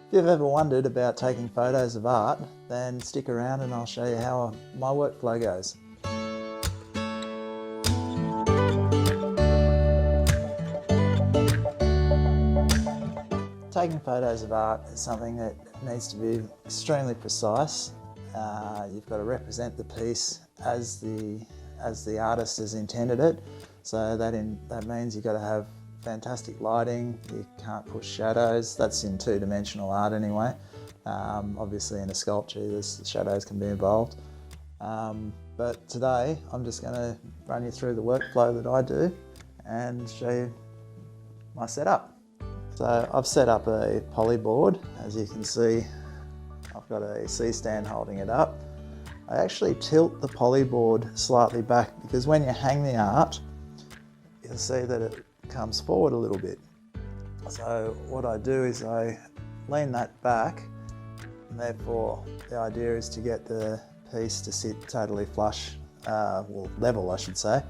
If you've ever wondered about taking photos of art, then stick around and I'll show you how my workflow goes. Taking photos of art is something that needs to be extremely precise. You've got to represent the piece as the artist has intended it. So that means you've got to have fantastic lighting. You can't push shadows. That's in two-dimensional art anyway. Obviously in a sculpture the shadows can be involved. But today I'm just going to run you through the workflow that I do and show you my setup. So I've set up a poly board. As you can see, I've got a C-stand holding it up. I actually tilt the poly board slightly back because when you hang the art, you'll see that it comes forward a little bit. So what I do is I lean that back, and therefore the idea is to get the piece to sit totally flush, well, level I should say.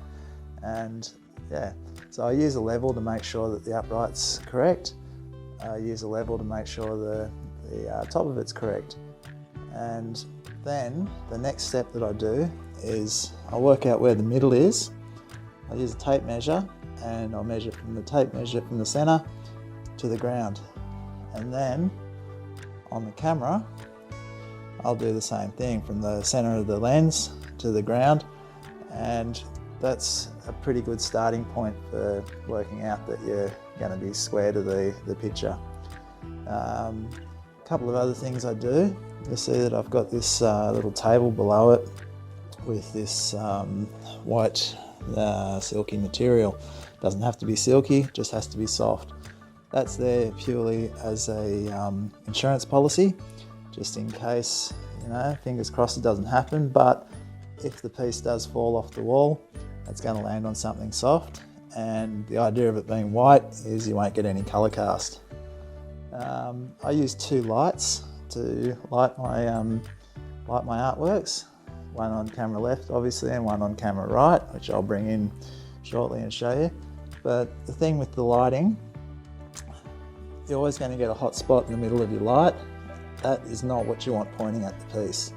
And yeah, so I use a level to make sure that the upright's correct. I use a level to make sure the top of it's correct. And then the next step that I do is I work out where the middle is. I use a tape measure and I'll measure from the tape measure from the center to the ground. And then on the camera, I'll do the same thing from the center of the lens to the ground. And that's a pretty good starting point for working out that you're going to be square to the picture. A couple of other things I do. You'll see that I've got this little table below it with this white silky material. Doesn't have to be silky, just has to be soft. That's there purely as a insurance policy, just in case, you know, fingers crossed it doesn't happen, but if the piece does fall off the wall, it's going to land on something soft, and the idea of it being white is you won't get any colour cast. I use two lights to light my artworks, one on camera left obviously and one on camera right, which I'll bring in shortly and show you. But the thing with the lighting, you're always going to get a hot spot in the middle of your light. That is not what you want pointing at the piece.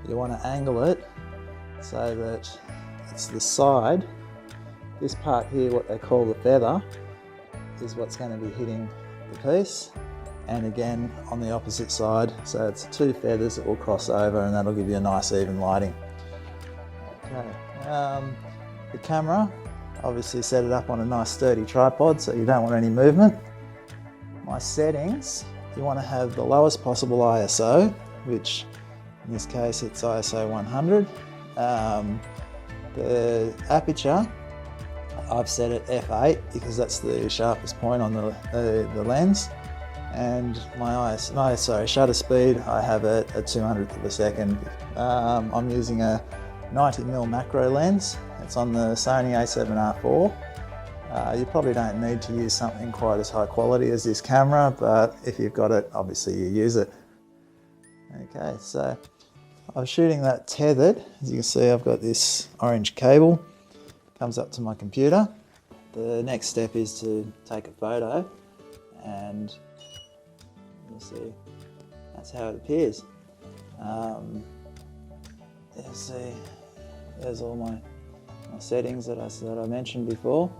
You want to angle it so that it's the side. This part here, what they call the feather, is what's going to be hitting the piece, and again on the opposite side, so it's two feathers that will cross over, and that'll give you a nice even lighting. Okay, the camera, obviously set it up on a nice sturdy tripod so you don't want any movement. My settings, you want to have the lowest possible ISO, which in this case it's ISO 100. The aperture, I've set it f8 because that's the sharpest point on the lens, and my shutter speed, I have it at 200th of a second. I'm using a 90mm macro lens. It's on the Sony a7R IV. You probably don't need to use something quite as high quality as this camera, but if you've got it, obviously you use it. Okay, so I'm shooting that tethered. As you can see, I've got this orange cable, comes up to my computer. The next step is to take a photo, and you'll see that's how it appears. You'll see there's all my settings that I mentioned before.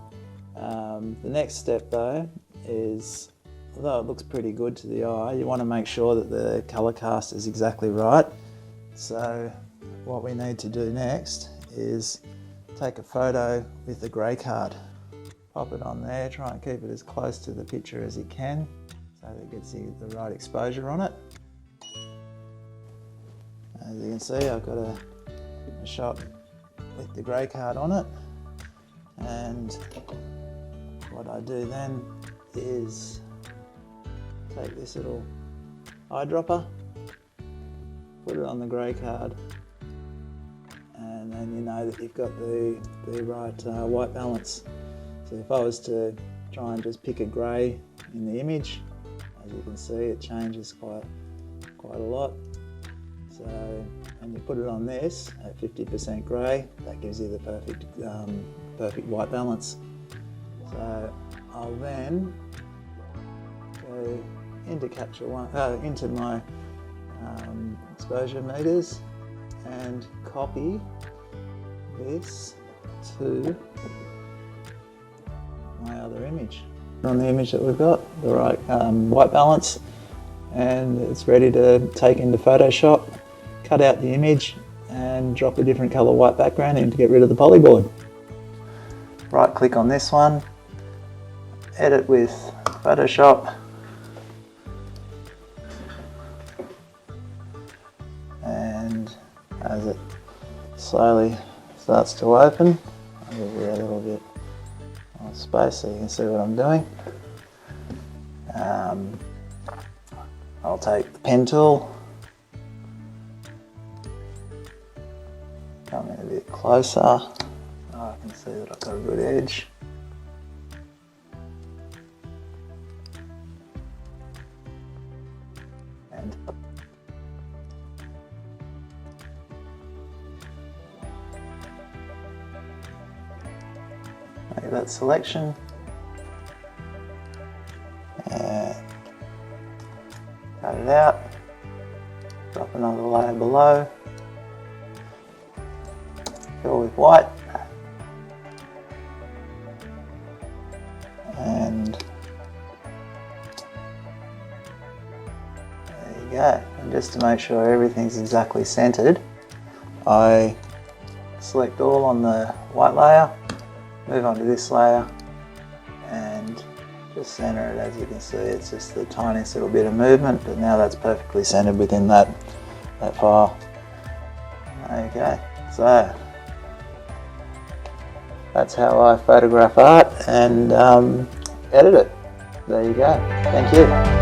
The next step though is, although it looks pretty good to the eye, you want to make sure that the colour cast is exactly right. So what we need to do next is take a photo with the grey card. Pop it on there, try and keep it as close to the picture as you can so that it gets the right exposure on it. As you can see, I've got a shot with the grey card on it, and what I do then is take this little eyedropper, put it on the grey card, and then you know that you've got the right white balance. So if I was to try and just pick a grey in the image, as you can see it changes quite a lot. So, and you put it on this at 50% grey, that gives you the perfect white balance. So I'll then go into capture one, into my exposure meters, and copy this to my other image. On the image that we've got, the right white balance, and it's ready to take into Photoshop, cut out the image and drop a different colour white background in to get rid of the polyboard. Right click on this one, edit with Photoshop, and as it slowly starts to open, I'll give you a little bit of space so you can see what I'm doing. I'll take the pen tool, come in a bit closer, so I can see that I've got a good edge. And make that selection. And cut it out, drop another layer below, fill with white, and there you go. And just to make sure everything's exactly centered, I select all on the white layer, move on to this layer, and just center it. As you can see, it's just the tiniest little bit of movement, but now that's perfectly centered within that file. Okay, so that's how I photograph art and edit it. There you go. Thank you.